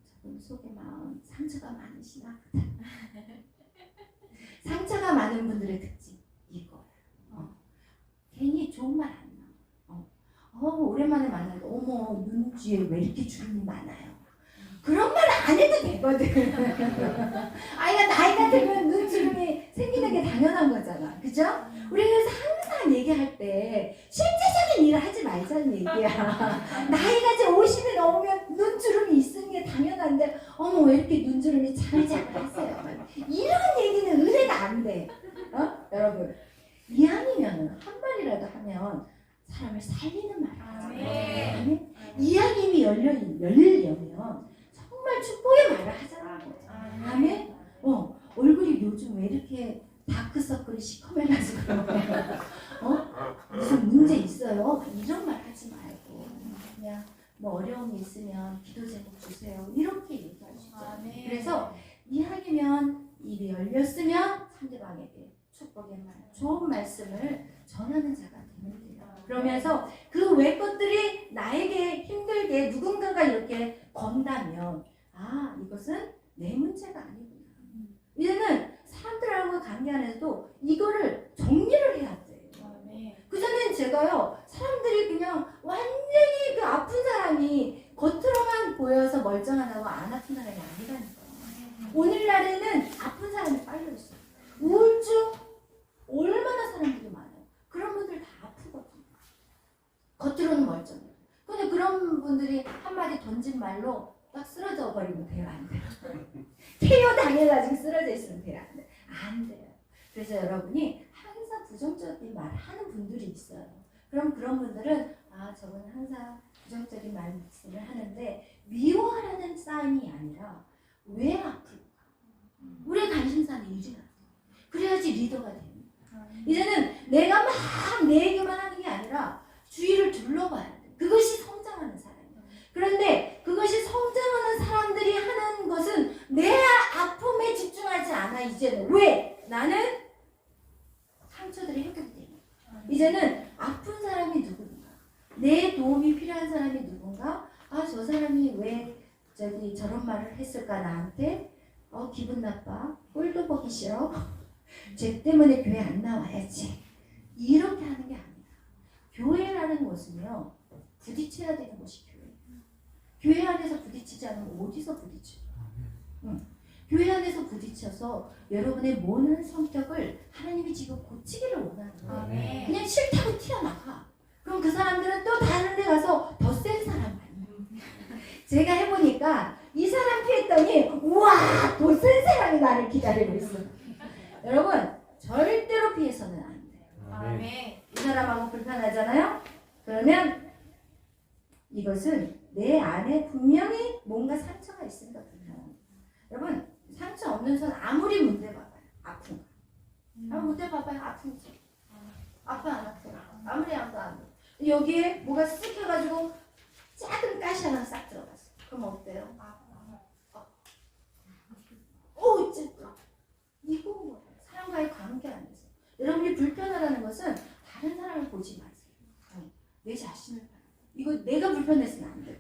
저분 속에 마음 상처가 많으시나 보다. 상처가 많은 분들의 특징 이거예요. 괜히 좋은 말 안 나와. 오랜만에 만나는데 어머 눈 뒤에 왜 이렇게 주름이 많아요. 그런 말 안 해도 되거든. 아이가 나이가 들면 눈주름이 생기는 게 당연한 거잖아. 그죠? 우리 그래서 항상 얘기할 때 실제적인 일을 하지 말자는 얘기야. 나이가 이제 50이 넘으면 눈주름이 있는 게 당연한데 어머 왜 이렇게 눈주름이 자글자글 하세요. 이런 얘기는 의뢰가 안 돼. 여러분 이왕이면 한 말이라도 하면 사람을 살리는 말을 하잖아요. 이야기임이 열리려면 정말 축복의 말을 하자는 거죠. 아멘? 얼굴이 요즘 왜 이렇게 다크서클이 시커매가지고 무슨 문제 있어요? 이런 말 하지 말고 그냥 뭐 어려움이 있으면 기도 제목 주세요. 이렇게 얘기하시죠. 그래서 이왕이면 입이 열렸으면 상대방에게 축복의 말, 좋은 말씀을 전하는 자가 되면 돼요. 그러면서 그 외 것들이 나에게 힘들게 누군가가 이렇게 건다면 이것은 내 문제가 아니구나. 이제는 사람들하고 관계 안에서도 이거를 정리를 해야 돼요. 그전엔 제가요 사람들이 그냥 완전히 그 아픈 사람이 겉으로만 보여서 멀쩡하다고 안 아픈 사람이 아니라니까. 오늘날에는 아픈 사람이 빨려있어요. 우울증 얼마나 사람들이 많아요. 그런 분들 다 아프거든요. 겉으로는 멀쩡해요. 근데 그런 분들이 한마디 던진 말로 딱 쓰러져 버리면 돼요? 안 돼요? KO 당해가지고 쓰러져 있으면 돼요? 안 돼요? 안 돼요. 그래서 여러분이 항상 부정적인 말을 하는 분들이 있어요. 그럼 그런 분들은 저분은 항상 부정적인 말씀을 하는데 미워하라는 사인이 아니라 왜 아플까? 우리의 관심사는 일이라. 그래야지 리더가 됩니다. 이제는 내가 막 내 얘기만 하는 게 아니라 주위를 둘러봐야 돼. 그것이 성장하는 사람이에요. 그런데 그것이 성장하는 사람들이 하는 것은 내 아픔에 집중하지 않아. 이제는 왜? 나는 상처들이 회복이 되니까. 이제는 아픈 사람이 누군가, 내 도움이 필요한 사람이 누군가, 저 사람이 왜 저런 말을 했을까 나한테? 기분 나빠. 꼴도 보기 싫어. 쟤 때문에 교회 안 나와야지. 이렇게 하는 게 아니라 교회라는 것은요 부딪혀야 되는 것이 교회예요. 교회 안에서 부딪히지 않으면 어디서 부딪혀요? 교회 안에서 부딪혀서 여러분의 모든 성격을 하나님이 지금 고치기를 원하는 거예요. 그냥 싫다고 튀어나가. 그럼 그 사람들은 또 다른 데 가서 더 센 사람 아니에요. 제가 해보니까 이 사람 피했더니 우와 더 센 사람이 나를 기다리고 있어. 여러분 절대로 피해서는 안 돼요. 이 사람하고 불편하잖아요? 그러면 이것은 내 안에 분명히 뭔가 상처가 있으니까 불편합니다. 여러분 상처 없는 손 아무리 문대 봐봐요. 아픈 거. 문대 봐봐요. 아픈지. 아파 안 아파요? 아무리 아파도 안 돼요. 여기에 뭐가 쓱 해가지고 작은 가시 하나 싹 들어갔어. 그럼 어때요? ጭ까. 이거 뭐예요? 사람과의 관계 안에서. 여러분이 불편하다는 것은 다른 사람을 보지 마세요. 내 자신을 봐요. 이거 내가 불편했으면 안 돼요.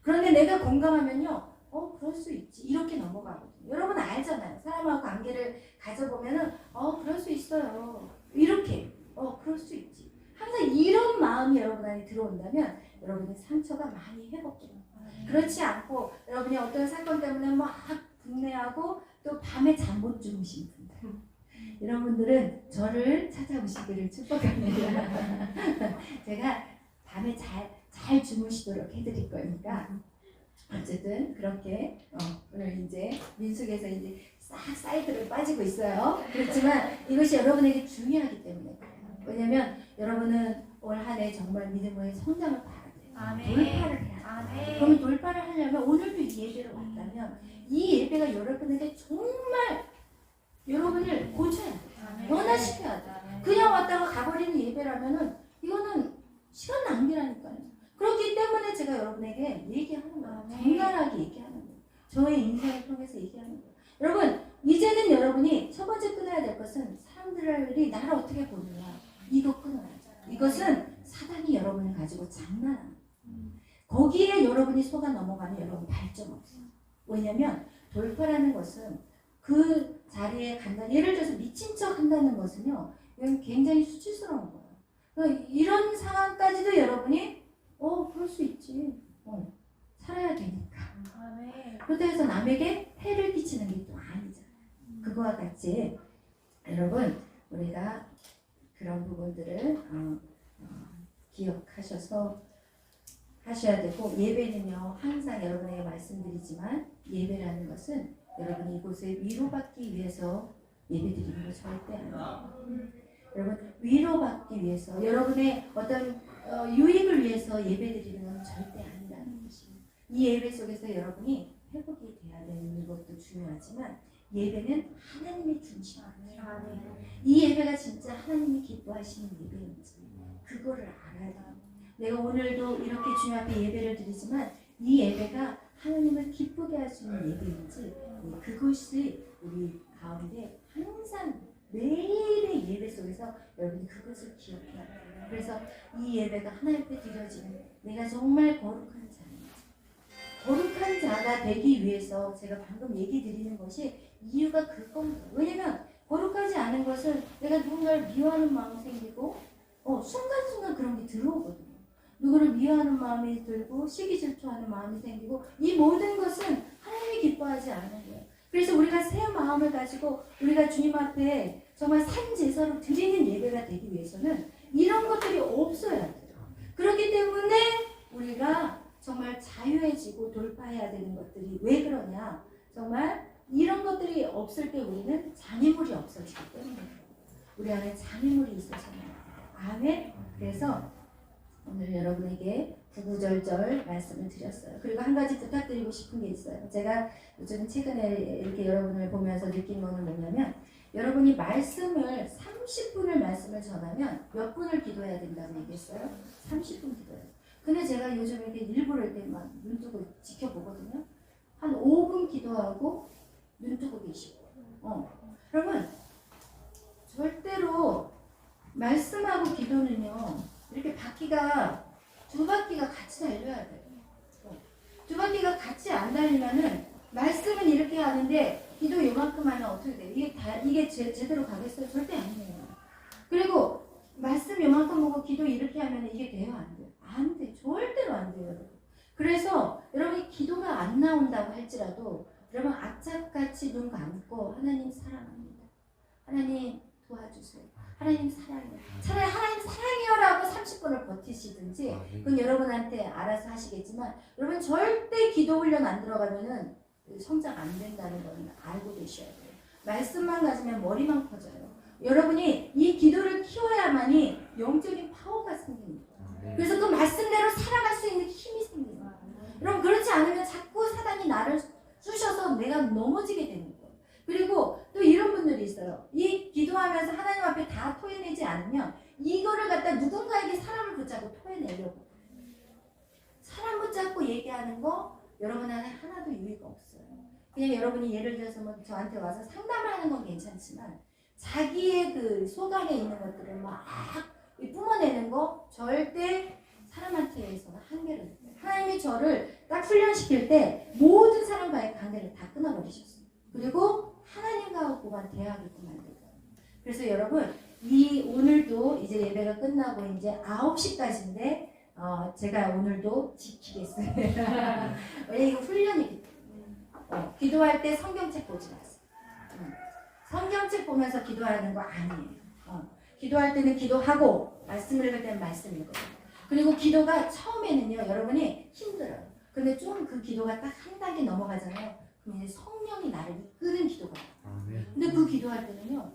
그런데 내가 건강하면요. 그럴 수 있지. 이렇게 넘어가거든요. 여러분 알잖아요. 사람하고 관계를 가져보면은 그럴 수 있어요. 이렇게. 그럴 수 있지. 항상 이런 마음이 여러분 안에 들어온다면 여러분의 상처가 많이 회복돼요. 그렇지 않고 여러분이 어떤 사건 때문에 막 분해하고 또 밤에 잠 못 주무신 분들 이런 분들은 저를 찾아오시기를 축복합니다. 제가 밤에 잘 주무시도록 해드릴 거니까 어쨌든 그렇게 오늘 이제 민숙에서 이제 싹 사이드로 빠지고 있어요. 그렇지만 이것이 여러분에게 중요하기 때문에 왜냐면 여러분은 올 한 해 정말 믿음의 성장을 봐야 돼요. 돌파를 해야 돼요. 그러면 돌파를 하려면 오늘도 이 예배로 왔다면 이 예배가 여러분에게 정말 여러분을 고쳐야 돼. 변화시켜야 돼. 그냥 왔다가 가버리는 예배라면은 이거는 시간 낭비라니까요. 그렇기 때문에 제가 여러분에게 얘기하는 거예요. 정갈하게 얘기하는 거예요. 저의 인생을 통해서 얘기하는 거예요. 여러분, 이제는 여러분이 첫 번째 끊어야 될 것은 사람들이 나를 어떻게 보느냐. 이거 끊어야죠. 이것은 사단이 여러분을 가지고 장난하는 거예요. 거기에 여러분이 속아 넘어가면 여러분 발전 없어요. 왜냐면 돌파라는 것은 그 자리에 간다. 예를 들어서 미친 척 한다는 것은요. 이건 굉장히 수치스러운 거예요. 그러니까 이런 상황까지도 여러분이 그럴 수 있지. 살아야 되니까. 그렇다고 해서 남에게 해를 끼치는 게 또 아니잖아요. 그거와 같이 여러분 우리가 그런 부분들을 기억하셔서 하셔야 되고 예배는요 항상 여러분에게 말씀드리지만 예배라는 것은 여러분이 이곳에 위로받기 위해서 예배드리는 거 절대 아니에요. 여러분 위로받기 위해서 여러분의 어떤 유익을 위해서 예배드리는 건 절대 아니라는 것입니다. 이 예배 속에서 여러분이 회복이 돼야 되는 것도 중요하지만 예배는 하나님의 중심이에요. 이 예배가 진짜 하나님이 기뻐하시는 예배인지 그거를 알아야 돼요. 내가 오늘도 이렇게 주님 앞에 예배를 드리지만 이 예배가 하나님을 기쁘게 할 수 있는 예배인지 그것이 우리 가운데 항상 매일의 예배 속에서 여러분이 그것을 기억해야 돼요. 그래서 이 예배가 하나님 앞에 드려지는 내가 정말 거룩한 자입니다. 거룩한 자가 되기 위해서 제가 방금 얘기 드리는 것이 이유가 그겁니다. 왜냐면 거룩하지 않은 것은 내가 누군가를 미워하는 마음이 생기고 순간순간 그런 게 들어오거든요. 누구를 미워하는 마음이 들고 시기 질투하는 마음이 생기고 이 모든 것은 하나님이 기뻐하지 않는 거예요. 그래서 우리가 새 마음을 가지고 우리가 주님 앞에 정말 산 제사로 드리는 예배가 되기 위해서는 이런 것들이 없어야 돼요. 그렇기 때문에 우리가 정말 자유해지고 돌파해야 되는 것들이 왜 그러냐. 정말 이런 것들이 없을 때 우리는 장애물이 없어지기 때문에 우리 안에 장애물이 있어서는 아멘. 그래서 오늘 여러분에게 구구절절 말씀을 드렸어요. 그리고 한 가지 부탁드리고 싶은 게 있어요. 제가 요즘 최근에 이렇게 여러분을 보면서 느낀 거는 뭐냐면 여러분이 말씀을 30분을 말씀을 전하면 몇 분을 기도해야 된다고 얘기했어요? 30분 기도해요. 근데 제가 요즘 이렇게 일부러 이렇게 막 눈 뜨고 지켜보거든요. 한 5분 기도하고 눈 뜨고 계시고. 여러분 절대로 말씀하고 기도는요. 이렇게 바퀴가 두 바퀴가 같이 달려야 돼요. 두 바퀴가 같이 안 달리면은 말씀은 이렇게 하는데 기도 요만큼 하면 어떻게 돼요? 이게 제대로 가겠어요? 절대 아니에요. 그리고 말씀 요만큼 보고 기도 이렇게 하면 이게 돼요? 안 돼요? 안 돼요. 절대로 안 돼요. 여러분. 그래서 여러분이 기도가 안 나온다고 할지라도 여러분 악착같이 눈 감고 하나님 사랑합니다. 하나님 도와주세요. 하나님 사랑해요. 차라리 하나님 사랑해요라고 30분을 버티시든지 그건 여러분한테 알아서 하시겠지만 여러분 절대 기도 훈련 안 들어가면은 성장 안 된다는 건 알고 계셔야 돼요. 말씀만 가지면 머리만 커져요. 여러분이 이 기도를 키워야만이 영적인 파워가 생깁니다. 그래서 그 말씀대로 살아갈 수 있는 힘이 생깁니다. 여러분 그렇지 않으면 자꾸 사단이 나를 쑤셔서 내가 넘어지게 되는 거예요. 그리고 또 이런 분들이 있어요. 이 기도하면서 하나님 앞에 다 토해내지 않으면 이거를 갖다 누군가에게 사람을 붙잡고 토해내려고. 사람 붙잡고 얘기하는 거 여러분 안에 하나도 유의가 없어요. 그냥 여러분이 예를 들어서 뭐 저한테 와서 상담을 하는 건 괜찮지만 자기의 그 속안에 있는 것들을 막 뿜어내는 거 절대 사람한테서는 한계를 둬요. 하나님이 저를 딱 훈련시킬 때 모든 사람과의 관계를 다 끊어버리셨어요. 그리고 하나님과만 대하게끔 만들어요. 그래서 여러분 오늘도 이제 예배가 끝나고 이제 9시까지인데 제가 오늘도 지키겠어요. 왜냐 이거 훈련이기 때문에 기도할 때 성경책 보지 마세요. 성경책 보면서 기도하는 거 아니에요. 기도할 때는 기도하고 말씀을 읽을 때는 말씀 읽어요. 그리고 기도가 처음에는요 여러분이 힘들어요. 근데 좀 그 기도가 딱 한 단계 넘어가잖아요. 그럼 이제 성령이 나를 이끄는 기도가 나와요. 근데 그 기도할 때는요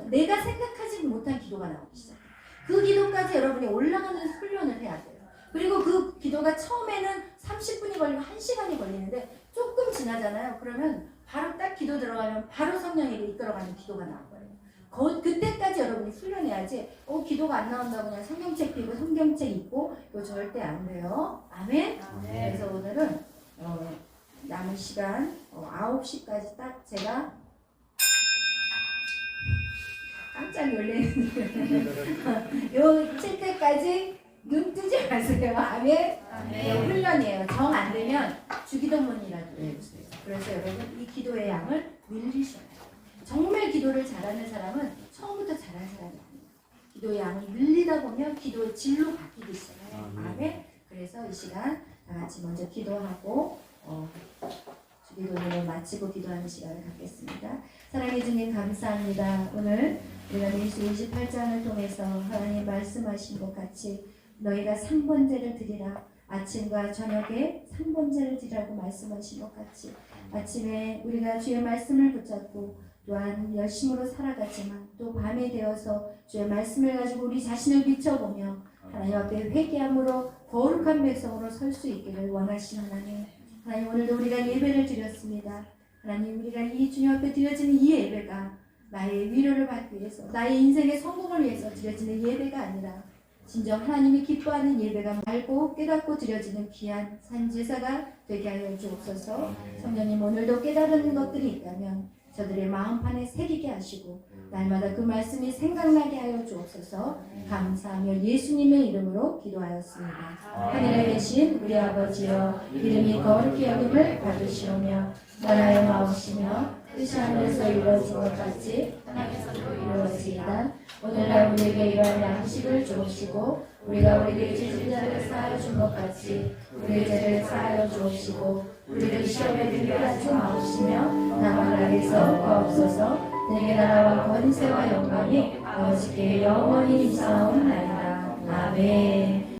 내가 생각하지 못한 기도가 나오기 시작해요. 그 기도까지 여러분이 올라가는 훈련을 해야 돼요. 그리고 그 기도가 처음에는 30분이 걸리고 1시간이 걸리는데 조금 지나잖아요. 그러면 바로 딱 기도 들어가면 바로 성령에게 이끌어가는 기도가 나와버려요. 그때까지 여러분이 훈련해야지 기도가 안 나온다고 그냥 성경책 피고 성경책 읽고 이거 절대 안 돼요. 아멘? 그래서 오늘은 남은 시간 9시까지 딱 제가 깜짝 놀랐는데 요 칠 때까지 눈 뜨지 마세요. 아멘? 이거 훈련이에요. 정 안 되면 주기도문이라도 해주세요. 그래서 여러분 이 기도의 양을 늘리셔야 돼요. 정말 기도를 잘하는 사람은 처음부터 잘하는 사람이 아니에요. 기도의 양을 늘리다 보면 기도의 질로 바뀌기 시작해요. 아멘? 그래서 이 시간 다 같이 먼저 기도하고 주기도문을 마치고 기도하는 시간을 갖겠습니다. 사랑해 주님 감사합니다. 오늘 우리가 민수 28장을 통해서 하나님 말씀하신 것 같이 너희가 상번제를 드리라. 아침과 저녁에 상번제를 드리라고 말씀하신 것 같이 아침에 우리가 주의 말씀을 붙잡고 또한 열심으로 살아가지만 또 밤이 되어서 주의 말씀을 가지고 우리 자신을 비춰보며 하나님 앞에 회개함으로 거룩한 백성으로 설 수 있기를 원하시는 하나님. 하나님 오늘도 우리가 예배를 드렸습니다. 하나님 우리가 이 주님 앞에 드려지는 이 예배가 나의 위로를 받기 위해서 나의 인생의 성공을 위해서 드려지는 예배가 아니라 진정 하나님이 기뻐하는 예배가 알고 깨닫고 드려지는 귀한 산제사가 되게 하여 주옵소서. 성령님 오늘도 깨달은 것들이 있다면 저들의 마음판에 새기게 하시고 날마다 그 말씀이 생각나게 하여 주옵소서. 감사하며 예수님의 이름으로 기도하였습니다. 하늘에 계신 우리 아버지여 이름이 거룩히 여김을 받으시오며 나라의 마옵시며 뜻이 하늘에서 이루어진 것 같이 땅에서도 이루어지이다. 오늘날 우리에게 이러한 양식을 주옵시고 우리가 우리에게 죄진 자를 사하여 준 것 같이 우리의 죄를 사하여 주옵시고 우리를 시험에 들게 하지 마옵시며 다만 악에서 구하옵소서. 내게 나라와 권세와 영광이 아버지께 영원히 있사옵나이다. 아멘.